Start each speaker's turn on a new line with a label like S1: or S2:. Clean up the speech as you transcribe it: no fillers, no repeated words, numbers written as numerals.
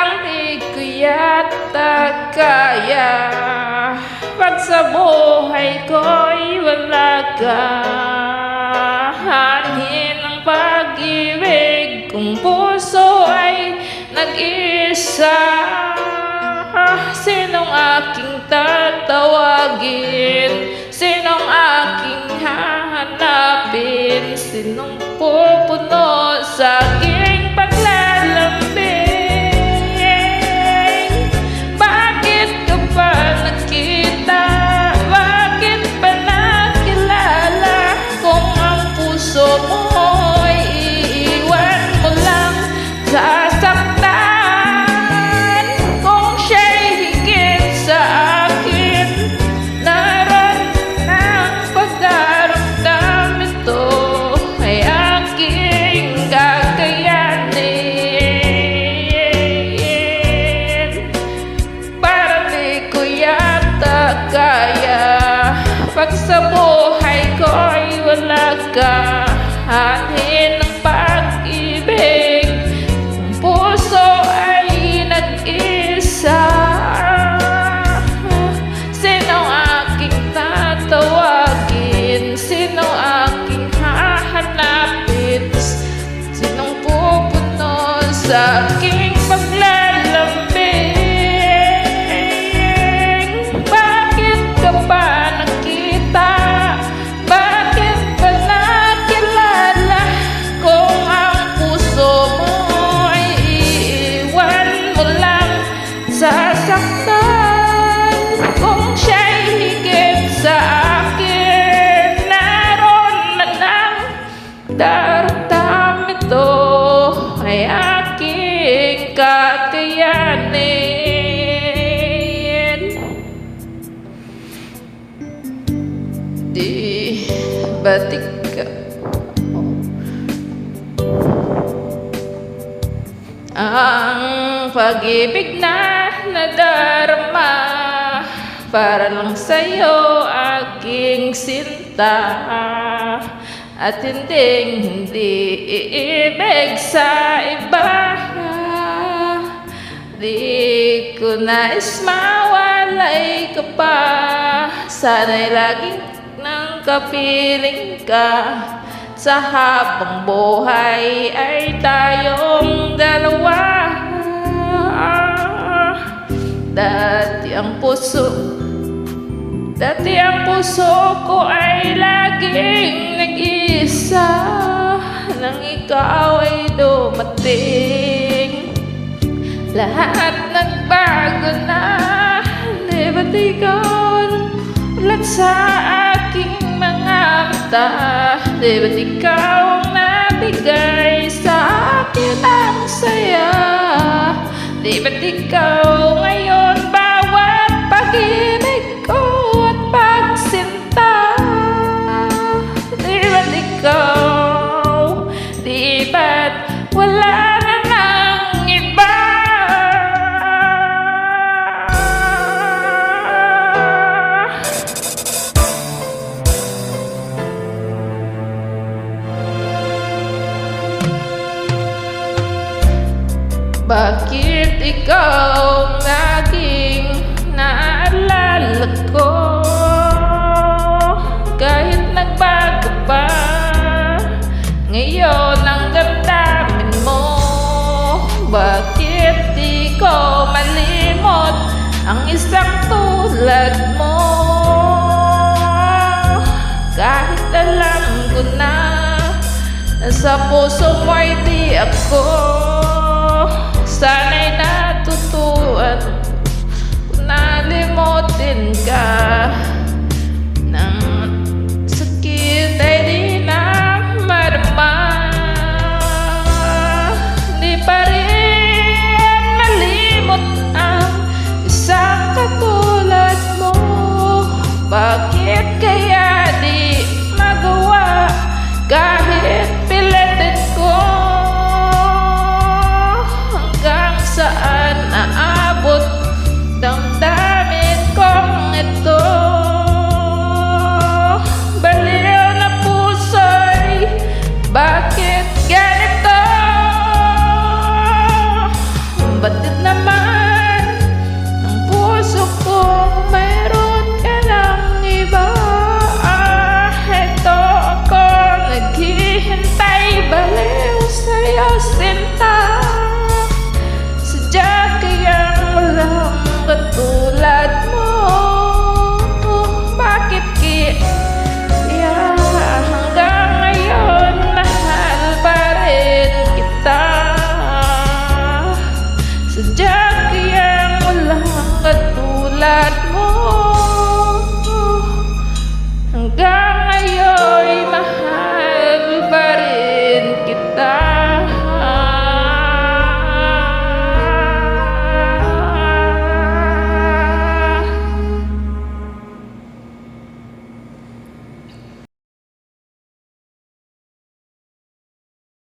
S1: Parang di ko yata kaya pag sa buhay ko'y wala ka. Hanhin ng pag-ibig kung puso ay nag-isa. Sinong aking tatawagin? Sinong aking hahanapin? Sinong pupuno sa aking paglalambing? Bakit ka pa nakita? Bakit pa nakilala? Kung ang puso mo'y iiwan mo lang sasaktan. Kung siya'y higit sa akin, naroon ng pagdaramdam ito ay aking kakayanin. Para di ko yata kaya pag sa buhay ko'y wala ka. Hanhin ng pag-ibig kung puso ay nag-isa. Sinong aking tatawagin? Sinong aking hahanapin? Sinong pupuno sa aking paglalambing? Bakit ka pa nakita? Bakit pa nakilala? Kung ang puso mo ay iiwan mo lang sasaktan. Kung siya'y higit sa akin, naroon man ang daramdam ito ay aking kakayanin. Di batik ka ang pag-ibig na nadarama para lang sa'yo aking sinta, at hindi iibig sa iba. Di ko nais mawalay ka pa, sana'y laging nang kapiling ka. Sa habang buhay ay tayong dalawa. Dati ang puso ko ay laging nag-isa. Nang ikaw ay dumating, lahat nagbago na. Di ba't ikaw ulat sa aking mga mata? Di ba't ikaw ang nabigay sa akin ang saya? Di ba't ikaw ngayon bawat pag-ibig ko at pagsinta? Di ba't ikaw? Di ba't wala na ng iba? Bakit ikaw laging naalala ko? Kahit nagbago pa, ngayon ang damdamin mo. Bakit di ko malimot ang isang tulad mo? Kahit alam ko na sa puso mo'y di ako, sana'y natutuan kung nalimutin ka. Nang sakit ay di na marama, di pa rin malimot ang isang katulad mo. Bakit kaya di magawa kahit pilitin ko? Hanggang Sadya